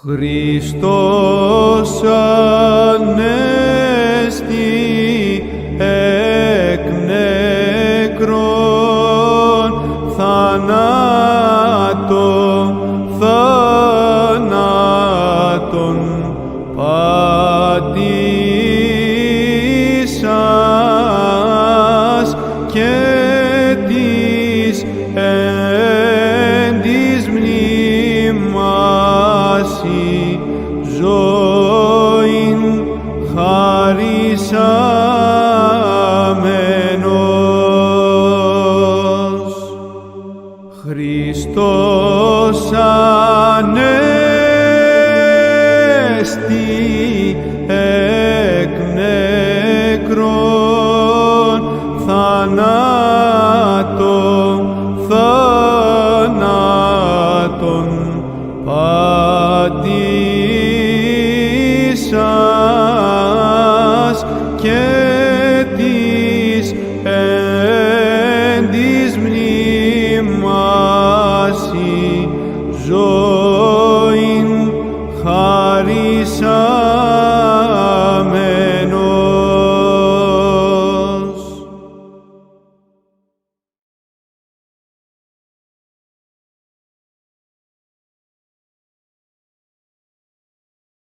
Χριστός ανέστη εκ νεκρών θανάτων πατήσας και της εν της μνήμασι ζωήν χαρισάμενος. Χριστός ανέστη εκ νεκρών θανάτων πατήσας